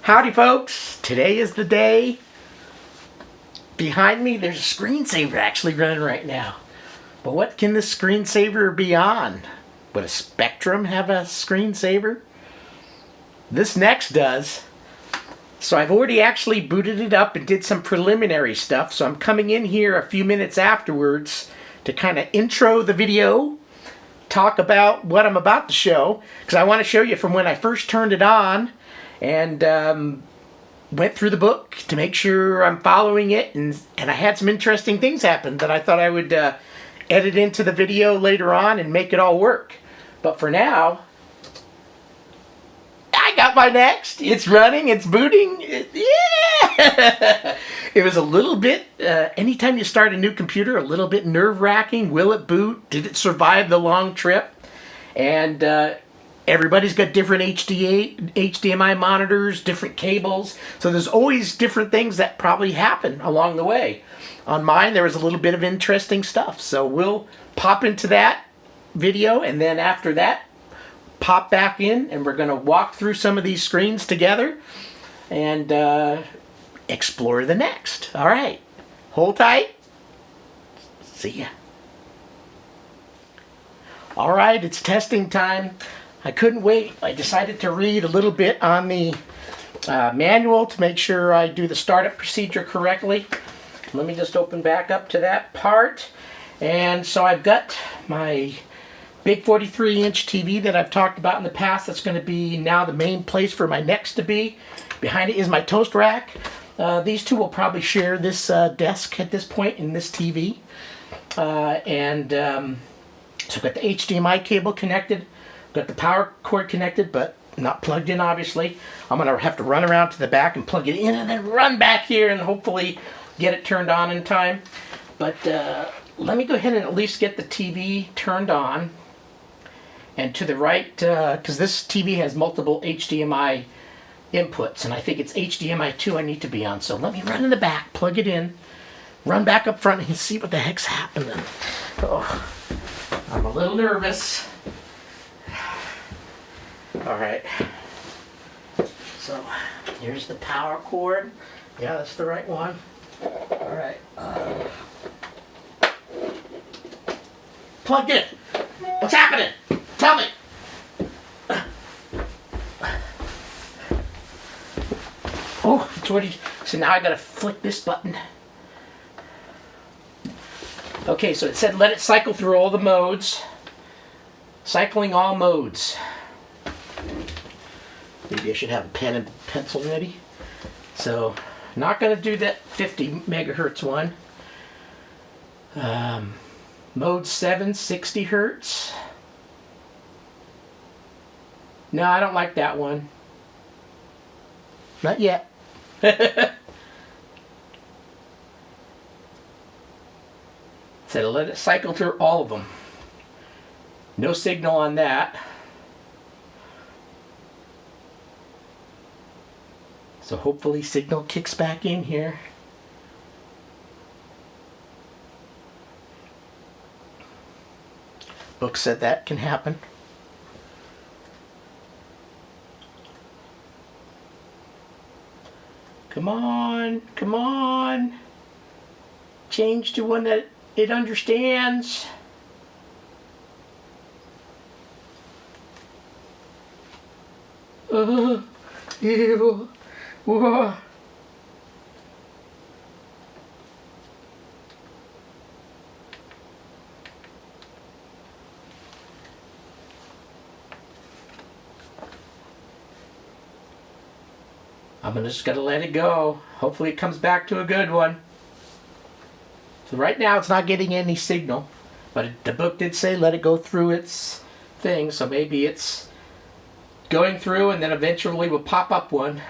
Howdy folks, today is the day. Behind me there's a screensaver actually running right now. But what can this screensaver be on? Would a Spectrum have a screensaver? This Nex does. So I've already actually booted it up and did some preliminary stuff. So I'm coming in here a few minutes afterwards to kind of intro the video, talk about what I'm about to show, because I want to show you from when I first turned it on and went through the book to make sure I'm following it, and I had some interesting things happen that I thought I would edit into the video later on and make it all work. But for now, I got my Nex. It's running, it's booting. Yeah! It was a little bit, anytime you start a new computer, a little bit nerve-wracking. Will it boot? Did it survive the long trip? And everybody's got different HDMI monitors, different cables. So there's always different things that probably happen along the way. On mine, there was a little bit of interesting stuff. So we'll pop into that video, and then after that, pop back in, and we're going to walk through some of these screens together and explore the next. All right. Hold tight. See ya. All right, it's testing time. I couldn't wait. I decided to read a little bit on the manual to make sure I do the startup procedure correctly. Let me just open back up to that part. And so I've got my big 43-inch TV that I've talked about in the past. That's going to be now the main place for my Nex to be. Behind it is my toast rack. These two will probably share this desk at this point in this TV. So I've got the HDMI cable connected. Got the power cord connected, but not plugged in, obviously. I'm going to have to run around to the back and plug it in and then run back here and hopefully get it turned on in time. But let me go ahead and at least get the TV turned on. And to the right, because this TV has multiple HDMI inputs, and I think it's HDMI 2 I need to be on. So let me run in the back, plug it in, run back up front and see what the heck's happening. Oh, I'm a little nervous. All right, so here's the power cord. Yeah, that's the right one. All right, plugged in. What's happening? Tell me. Oh, it's already. So now I gotta flick this button. Okay, so it said let it cycle through all the modes. Cycling all modes. Maybe I should have a pen and pencil ready. So, not going to do that 50 megahertz one. Mode 7, 60 hertz. No, I don't like that one. Not yet. So let it cycle through all of them. No signal on that. So hopefully signal kicks back in here. Book said that can happen. Come on, come on. Change to one that it understands. Ew. Whoa. I'm just gonna let it go. Hopefully it comes back to a good one. So right now it's not getting any signal, but the book did say let it go through its thing, so maybe it's going through and then eventually will pop up one.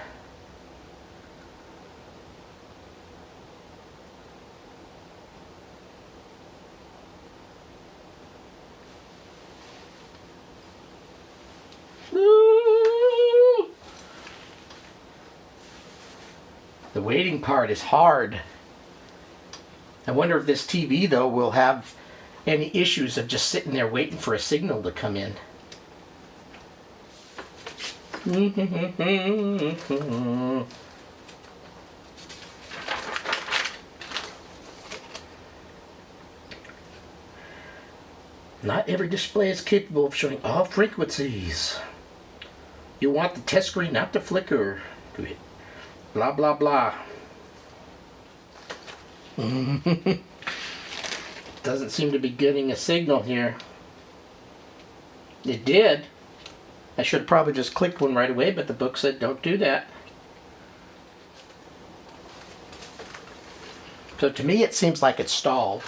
The waiting part is hard. I wonder if this TV, though, will have any issues of just sitting there waiting for a signal to come in. Not every display is capable of showing all frequencies. You want the test screen not to flicker. Blah, blah, blah. Doesn't seem to be getting a signal here. It did. I should have probably just clicked one right away, but the book said don't do that. So to me it seems like it's stalled.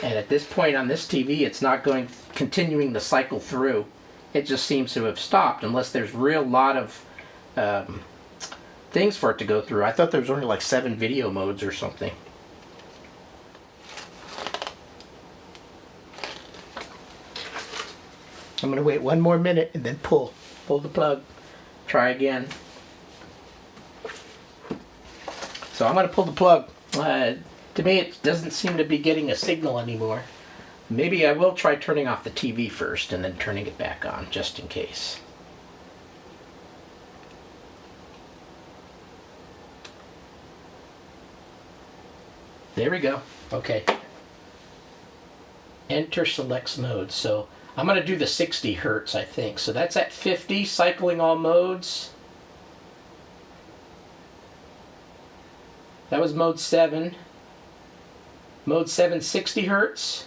And at this point on this TV it's not continuing the cycle through. It just seems to have stopped unless there's a real lot of things for it to go through. I thought there was only like 7 video modes or something. I'm going to wait 1 more minute and then pull the plug. Try again. So I'm going to pull the plug. To me it doesn't seem to be getting a signal anymore. Maybe I will try turning off the TV first and then turning it back on, just in case. There we go. Okay. Enter selects modes. So I'm going to do the 60 hertz, I think. So that's at 50, cycling all modes. That was mode 7. Mode 7, 60 hertz.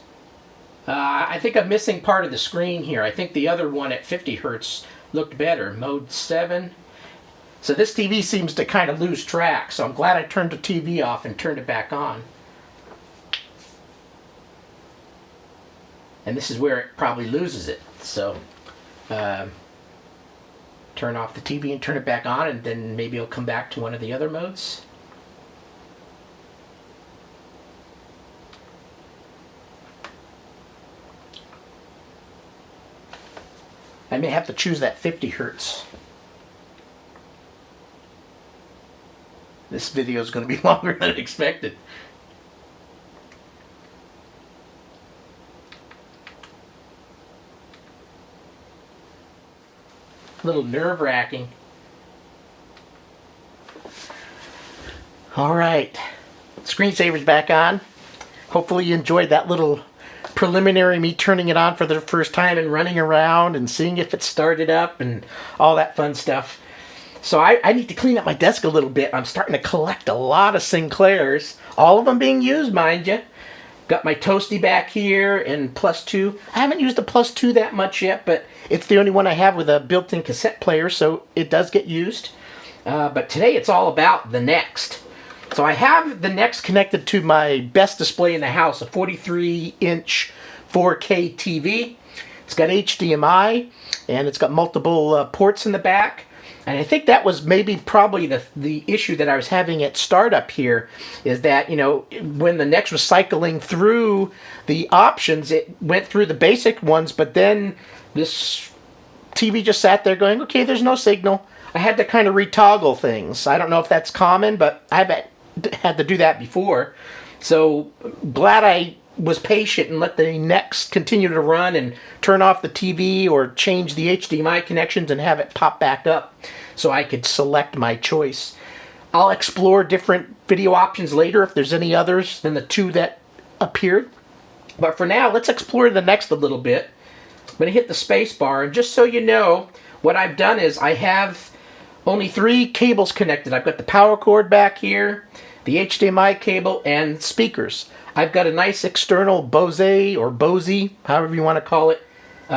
I think I'm missing part of the screen here. I think the other one at 50 hertz looked better. Mode 7. So this TV seems to kind of lose track. So I'm glad I turned the TV off and turned it back on. And this is where it probably loses it. So turn off the TV and turn it back on, and then maybe it'll come back to one of the other modes. I may have to choose that 50 hertz. This video is going to be longer than expected. A little nerve-wracking. All right, screensaver's back on. Hopefully you enjoyed that little preliminary, me turning it on for the first time and running around and seeing if it started up and all that fun stuff. So I need to clean up my desk a little bit. I'm starting to collect a lot of Sinclairs, all of them being used, mind you. Got my Toasty back here and +2. I haven't used the +2 that much yet, but it's the only one I have with a built-in cassette player, so it does get used. But today it's all about the Next. So I have the Next connected to my best display in the house, a 43-inch 4K TV. It's got HDMI, and it's got multiple ports in the back. And I think that was probably the issue that I was having at startup here, is that, you know, when the Next was cycling through the options, it went through the basic ones, but then this TV just sat there going, okay, there's no signal. I had to kind of retoggle things. I don't know if that's common, but I've had to do that before. So glad I was patient and let the Next continue to run and turn off the TV or change the HDMI connections and have it pop back up so I could select my choice. I'll explore different video options later if there's any others than the 2 that appeared. But for now, let's explore the Next a little bit. I'm going to hit the space bar, and just so you know, what I've done is I have only 3 cables connected. I've got the power cord back here, the HDMI cable, and speakers. I've got a nice external Bose or Bose, however you want to call it,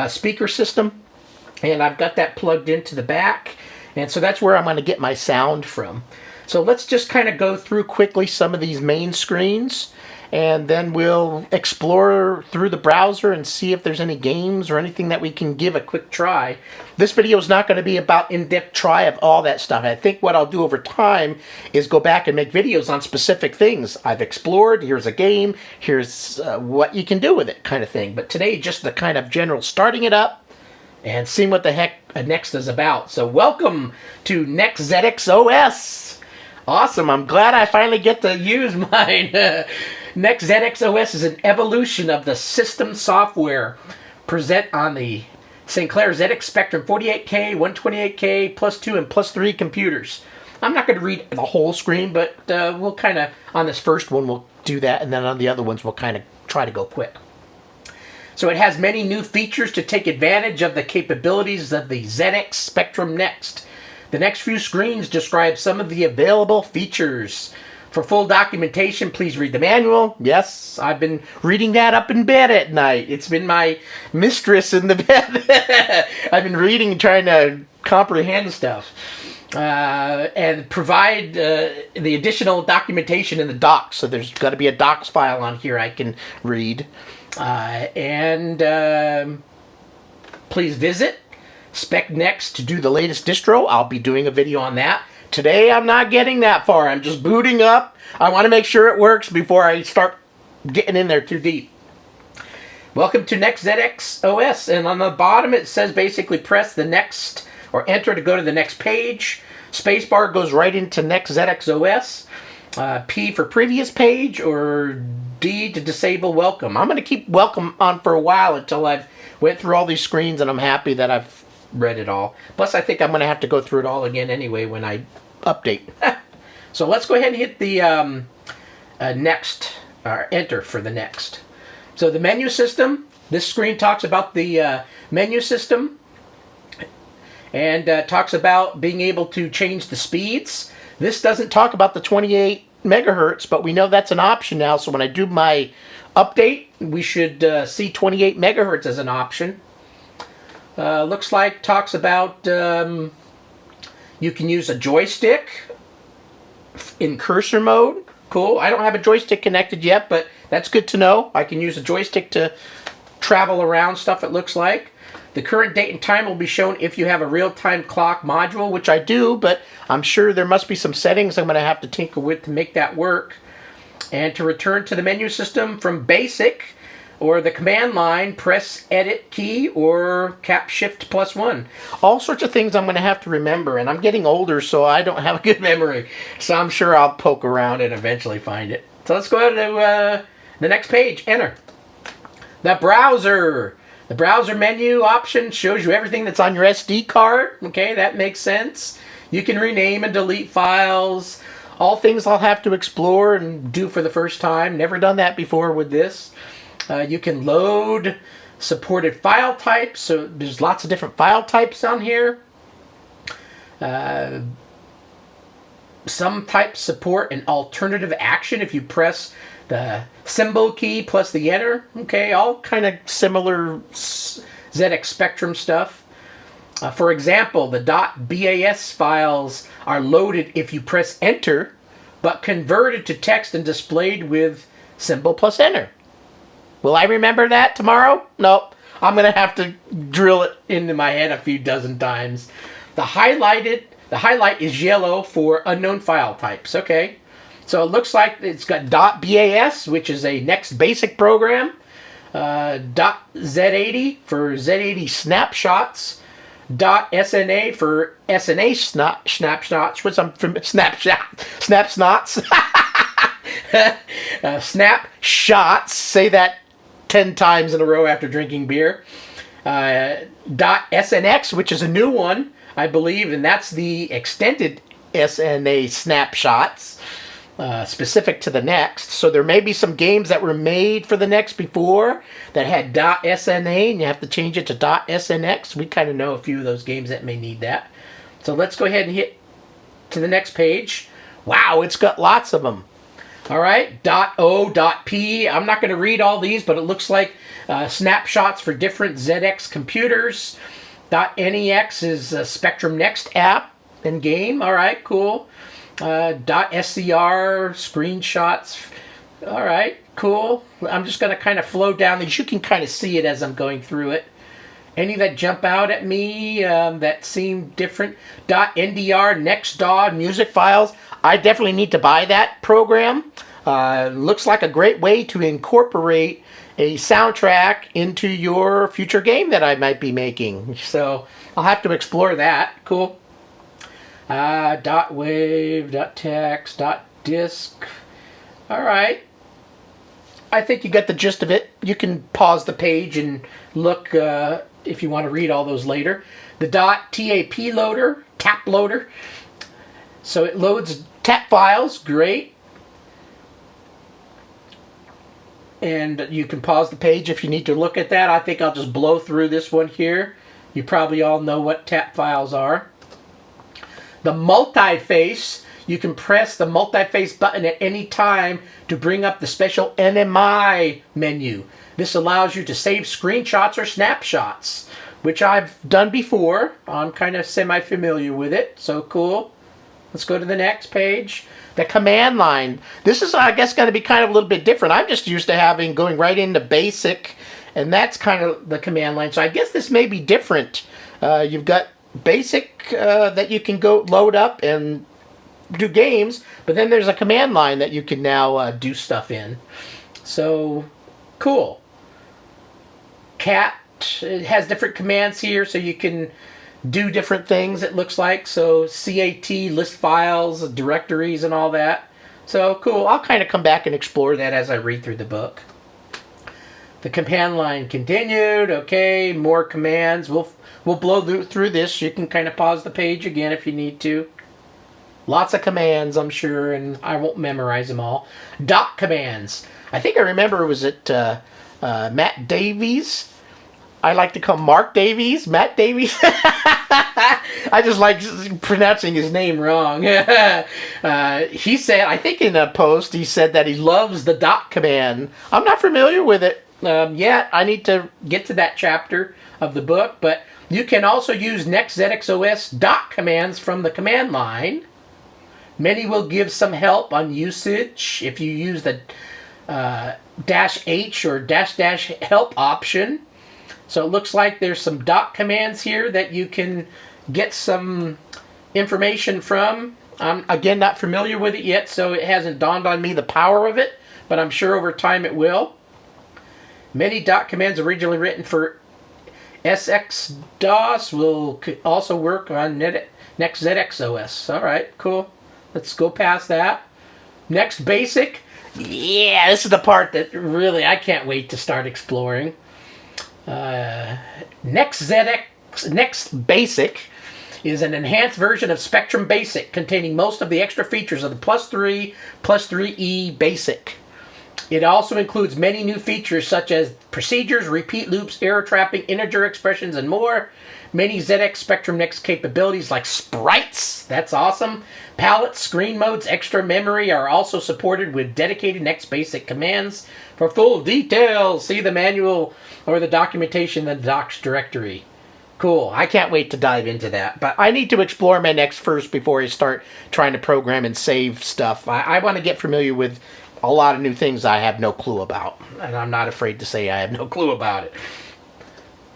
speaker system. And I've got that plugged into the back. And so that's where I'm going to get my sound from. So let's just kind of go through quickly some of these main screens. And then we'll explore through the browser and see if there's any games or anything that we can give a quick try. This video is not going to be about in-depth try of all that stuff. I think what I'll do over time is go back and make videos on specific things I've explored. Here's a game, here's what you can do with it, kind of thing. But today, just the kind of general starting it up and seeing what the heck a Next is about. So welcome to Nexoid OS. Awesome, I'm glad I finally get to use mine. Nexoid OS is an evolution of the system software present on the Sinclair ZX Spectrum 48K, 128K, +2 and +3 computers. I'm not going to read the whole screen, but we'll kind of, on this first one, we'll do that, and then on the other ones, we'll kind of try to go quick. So it has many new features to take advantage of the capabilities of the ZX Spectrum Next. The next few screens describe some of the available features. For full documentation, please read the manual. Yes, I've been reading that up in bed at night. It's been my mistress in the bed. I've been reading and trying to comprehend stuff. And provide the additional documentation in the docs. So there's got to be a docs file on here I can read. Please visit Spec Next to do the latest distro. I'll be doing a video on that. Today I'm not getting that far. I'm just booting up. I want to make sure it works before I start getting in there too deep. Welcome to Next ZX OS. And on the bottom it says basically press the next or enter to go to the next page. Spacebar goes right into Next ZX OS. P for previous page, or D to disable welcome. I'm going to keep welcome on for a while until I've went through all these screens and I'm happy that I've read it all. Plus I think I'm going to have to go through it all again anyway when I update. So let's go ahead and hit the next, or enter for the next. So the menu system, this screen talks about the menu system. And talks about being able to change the speeds. This doesn't talk about the 28 megahertz, but we know that's an option now. So when I do my update, we should see 28 megahertz as an option. Looks like talks about you can use a joystick in cursor mode. Cool. I don't have a joystick connected yet, but that's good to know. I can use a joystick to travel around stuff, it looks like. The current date and time will be shown if you have a real-time clock module, which I do, but I'm sure there must be some settings I'm going to have to tinker with to make that work. And to return to the menu system from basic or the command line, press edit key or cap shift +1. All sorts of things I'm going to have to remember, and I'm getting older, so I don't have a good memory. So I'm sure I'll poke around and eventually find it. So let's go to the next page. Enter. The browser. The browser menu option shows you everything that's on your SD card. Okay, that makes sense. You can rename and delete files. All things I'll have to explore and do for the first time. Never done that before with this. You can load supported file types. So there's lots of different file types on here. Some types support an alternative action if you press the symbol key plus the enter. Okay, all kind of similar ZX Spectrum stuff. For example, the .bas files are loaded if you press enter, but converted to text and displayed with symbol plus enter. Will I remember that tomorrow? Nope. I'm going to have to drill it into my head a few dozen times. The highlight is yellow for unknown file types. Okay. So it looks like it's got .bas, which is a Next Basic program. .z80 for Z80 snapshots. .sna for SNA snapshots. What's from snapshots? Snapshots. Say that 10 times in a row after drinking beer. .snx, which is a new one, I believe, and that's the extended SNA snapshots. Specific to the Next. So there may be some games that were made for the Next before that had .sna and you have to change it to .snx. We kind of know a few of those games that may need that. So let's go ahead and hit to the next page. Wow, it's got lots of them. All right, .o.p. I'm not going to read all these, but it looks like snapshots for different ZX computers. .nex is a Spectrum Next app and game. All right, cool. .scr screenshots. All right, cool. I'm just going to kind of flow down these. You can kind of see it as I'm going through it. Any that jump out at me that seem different? .ndr NextDAW music files. I definitely need to buy that program. Looks like a great way to incorporate a soundtrack into your future game that I might be making. So I'll have to explore that. Cool. .wave, .text, .disk. All right. I think you got the gist of it. You can pause the page and look if you want to read all those later. The .tap loader, tap loader. So it loads tap files, great. And you can pause the page if you need to look at that. I think I'll just blow through this one here. You probably all know what tap files are. The multi-face, you can press the multi-face button at any time to bring up the special NMI menu. This allows you to save screenshots or snapshots, which I've done before. I'm kind of semi-familiar with it, so cool. Let's go to the next page. The command line. This is, I guess, going to be kind of a little bit different. I'm just used to going right into basic, and that's kind of the command line. So I guess this may be different. You've got basic that you can go load up and do games, but then there's a command line that you can now do stuff in. So, cool. Cat, it has different commands here, so you can do different things, it looks like. So CAT, list files, directories, and all that. So cool. I'll kind of come back and explore that as I read through the book. The command line continued. Okay, more commands. We'll blow through this. You can kind of pause the page again if you need to. Lots of commands, I'm sure, and I won't memorize them all. Doc commands. I think I remember, was it Matt Davies? I like to call Mark Davies, Matt Davies. I just like pronouncing his name wrong. He said, I think in a post, he said that he loves the doc command. I'm not familiar with it yet. I need to get to that chapter of the book, but you can also use NextZXOS doc commands from the command line. Many will give some help on usage if you use the -H or -- help option. So it looks like there's some doc commands here that you can get some information from. I'm, again, not familiar with it yet, so it hasn't dawned on me the power of it, but I'm sure over time it will. Many doc commands originally written for SX-DOS will also work on NextZXOS. All right, cool. Let's go past that. Next, basic. Yeah, this is the part that really I can't wait to start exploring. Next Basic is an enhanced version of Spectrum Basic containing most of the extra features of the +3, +3E Basic. It also includes many new features such as procedures, repeat loops, error trapping, integer expressions, and more. Many ZX Spectrum Next capabilities like sprites, that's awesome, palettes, screen modes, extra memory are also supported with dedicated Next Basic commands. For full details, see the manual or the documentation in the docs directory. Cool. I can't wait to dive into that. But I need to explore my Next first before I start trying to program and save stuff. I want to get familiar with a lot of new things I have no clue about. And I'm not afraid to say I have no clue about it.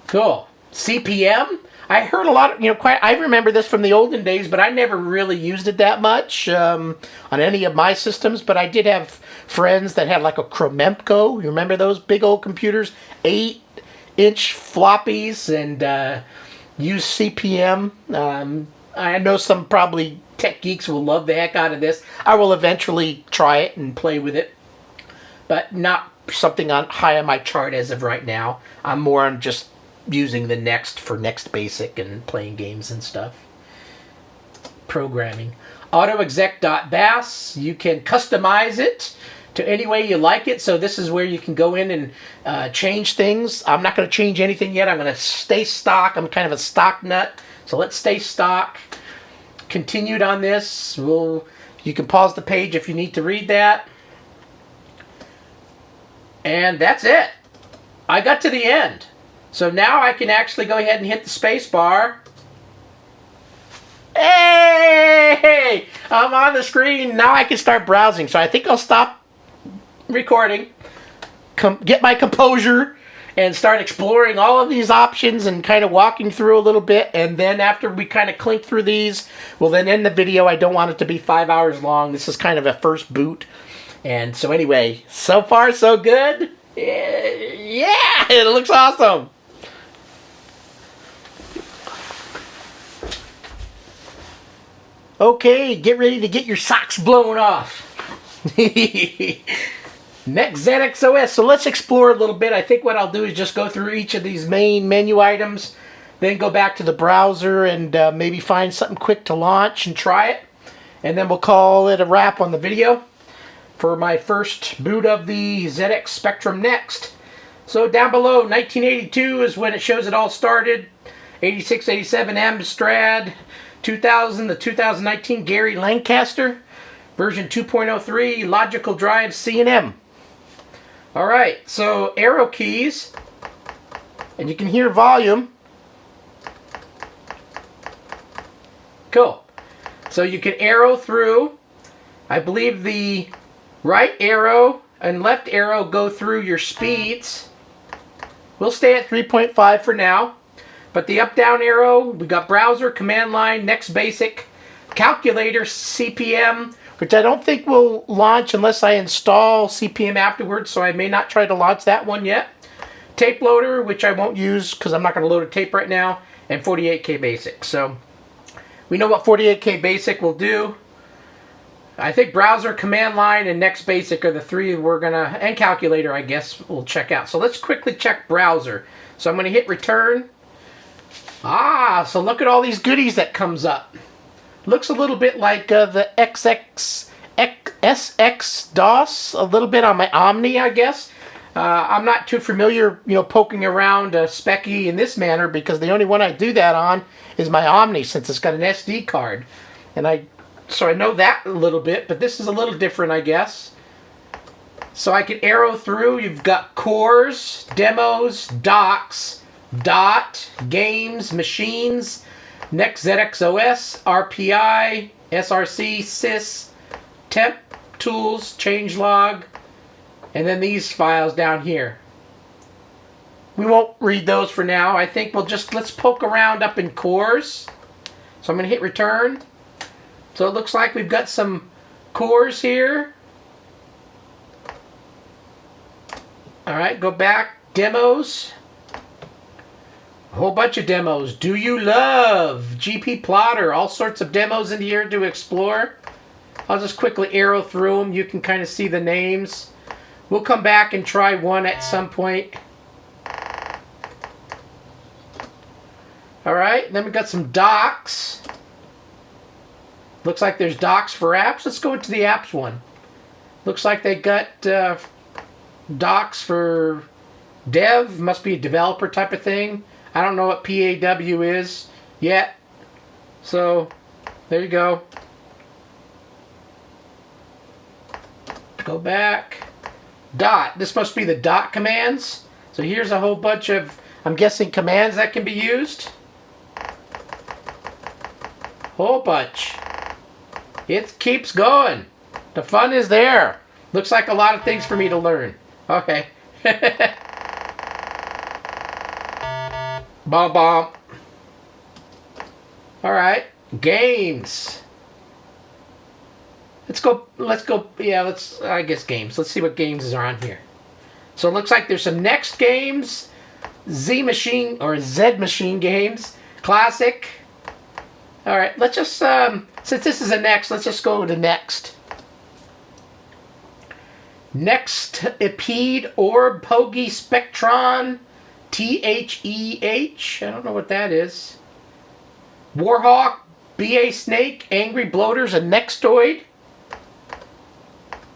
Cool. CPM. I heard a lot of, I remember this from the olden days, but I never really used it that much on any of my systems. But I did have friends that had like a Chromemco. You remember those big old computers? 8-inch floppies and use CPM. I know some probably tech geeks will love the heck out of this. I will eventually try it and play with it, but not something high on my chart as of right now. I'm more on just using the Next for Next Basic and playing games and stuff. Programming. AutoExec.bas. You can customize it to any way you like it. So this is where you can go in and change things. I'm not going to change anything yet. I'm going to stay stock. I'm kind of a stock nut. So let's stay stock. Continued on this. You can pause the page if you need to read that. And that's it. I got to the end. So now I can actually go ahead and hit the space bar. Hey! I'm on the screen. Now I can start browsing. So I think I'll stop recording, get my composure, and start exploring all of these options and kind of walking through a little bit. And then after we kind of clink through these, we'll then end the video. I don't want it to be 5 hours long. This is kind of a first boot. And so anyway, so far so good. Yeah, it looks awesome. Okay, get ready to get your socks blown off. Nexoid OS. So let's explore a little bit. I think what I'll do is just go through each of these main menu items, then go back to the browser and maybe find something quick to launch and try it. And then we'll call it a wrap on the video for my first boot of the ZX Spectrum Next. So down below, 1982 is when it shows it all started. 86, 87 Amstrad. 2000, the 2019 Gary Lancaster. Version 2.03, logical drive C&M. Alright, so arrow keys. And you can hear volume. Cool. So you can arrow through. I believe the right arrow and left arrow go through your speeds. We'll stay at 3.5 for now. But the up-down arrow, we got browser, command line, next basic, calculator, CPM, which I don't think will launch unless I install CPM afterwards, so I may not try to launch that one yet. Tape loader, which I won't use because I'm not going to load a tape right now, and 48K basic. So we know what 48K basic will do. I think browser, command line, and next basic are the three we're going to, and calculator, I guess, we'll check out. So let's quickly check browser. So I'm going to hit return. So look at all these goodies that comes up. Looks a little bit like the SX DOS, a little bit on my Omni, I guess. I'm not too familiar, poking around Speccy in this manner because the only one I do that on is my Omni since it's got an SD card. So I know that a little bit, but this is a little different, I guess. So I can arrow through. You've got cores, demos, docs, dot, games, machines, Nexoid OS, RPI, SRC, sys, temp, tools, changelog, and then these files down here. We won't read those for now. I think let's poke around up in cores. So I'm going to hit return. So it looks like we've got some cores here. Alright, go back. Demos. A whole bunch of demos. Do you love? GP plotter. All sorts of demos in here to explore. I'll just quickly arrow through them. You can kind of see the names. We'll come back and try one at some point. Alright, then we've got some docs. Looks like there's docs for apps. Let's go into the apps one. Looks like they got docs for dev. Must be a developer type of thing. I don't know what PAW is yet. So, there you go. Go back. Dot. This must be the dot commands. So here's a whole bunch of, I'm guessing, commands that can be used. Whole bunch. It keeps going. The fun is there. Looks like a lot of things for me to learn. Okay. Bum bum. Alright. Games. Let's go, yeah, I guess games. Let's see what games are on here. So it looks like there's some Next games, Z Machine games, Classic. Alright, let's just, since this is a Next, let's just go to Next. Next Epede Orb Pogi Spectron THEH. I don't know what that is. Warhawk, BA Snake, Angry Bloaters, and Nexoid.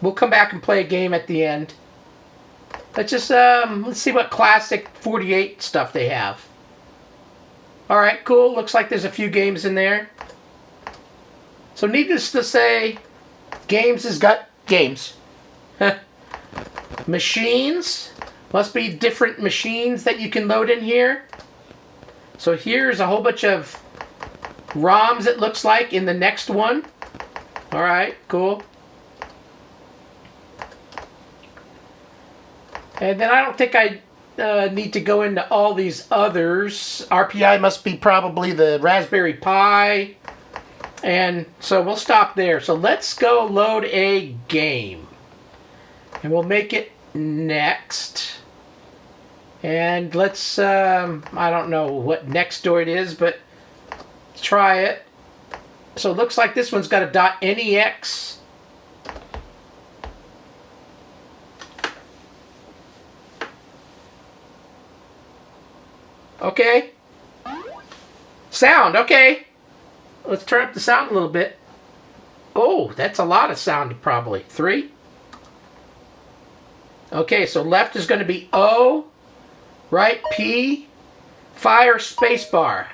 We'll come back and play a game at the end. Let's just let's see what classic 48 stuff they have. Alright, cool. Looks like there's a few games in there. So needless to say, games has got games. Machines. Must be different machines that you can load in here. So here's a whole bunch of ROMs, it looks like, in the next one. Alright, cool. And then I don't think I need to go into all these others. RPI must be probably the Raspberry Pi. And so we'll stop there. So let's go load a game. And we'll make it Next. And let's, I don't know what Nexoid is, but try it. So it looks like this one's got a .NEX. Okay. Sound, okay. Let's turn up the sound a little bit. Oh, that's a lot of sound probably. 3. Okay, so left is going to be O, right P, fire spacebar.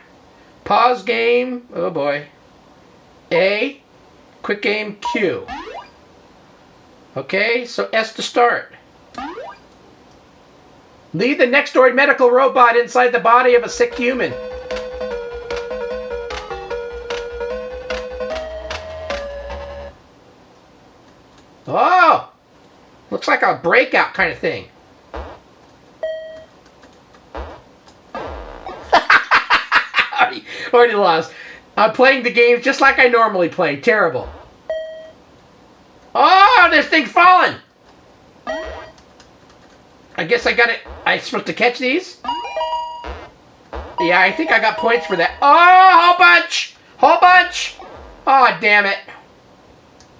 Pause game, oh boy. A, quick game Q. Okay, so S to start. Leave the Nexoid medical robot inside the body of a sick human. Oh! Looks like a breakout kind of thing. already lost. I'm playing the game just like I normally play. Terrible. Oh, this thing's falling. I guess I got it. I'm supposed to catch these? Yeah, I think I got points for that. Oh, whole bunch! Whole bunch! Oh, damn it.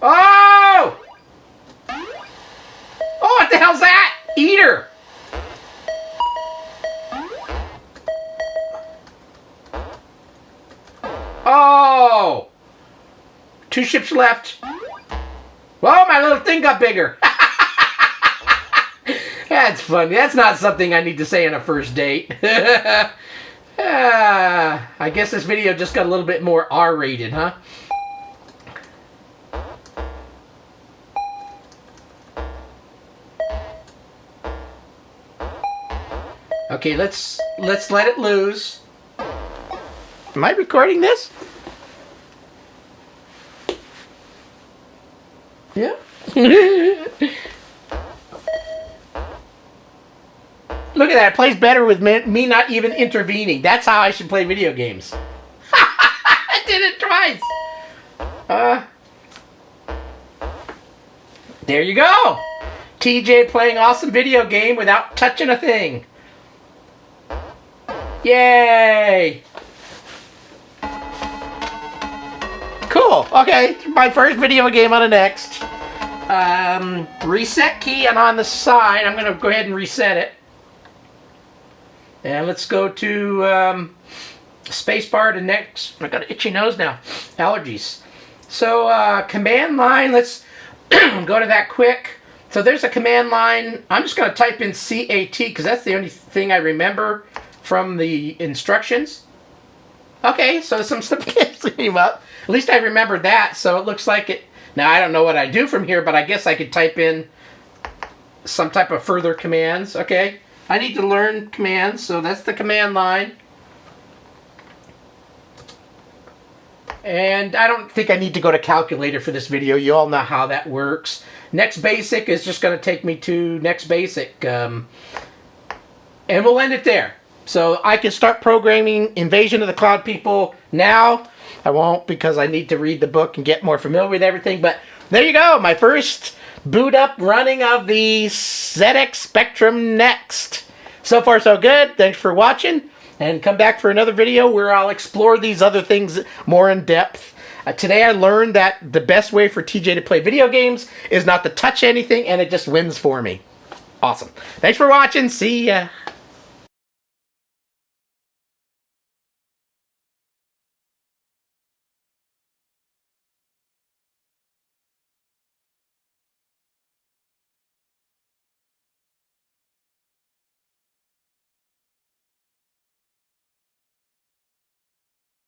Oh! Oh, what the hell's that? Eater! Oh! 2 ships left. Whoa, my little thing got bigger. That's funny. That's not something I need to say on a first date. I guess this video just got a little bit more R-rated, huh? Okay, let's let it loose. Am I recording this? Yeah. Look at that. It plays better with me not even intervening. That's how I should play video games. I did it twice. There you go. TJ playing awesome video game without touching a thing. Yay. Cool. Okay. My first video game on the next. Reset key, and on the side, I'm going to go ahead and reset it. And let's go to spacebar to next. I got an itchy nose now. Allergies. So command line. Let's go to that quick. So there's a command line. I'm just going to type in CAT because that's the only thing I remember from the instructions. Okay, so some stuff came up. At least I remember that. So it looks like it. Now I don't know what I do from here, but I guess I could type in some type of further commands. Okay. I need to learn commands, so that's the command line. And I don't think I need to go to calculator for this video. You all know how that works. Next basic is just going to take me to next basic. And we'll end it there. So I can start programming Invasion of the Cloud People now. I won't because I need to read the book and get more familiar with everything. But there you go. My first boot up running of the ZX Spectrum Next. So far so good. Thanks for watching, and come back for another video where I'll explore these other things more in depth. Today I learned that the best way for TJ to play video games is not to touch anything, and it just wins for me. Awesome. Thanks for watching. See ya.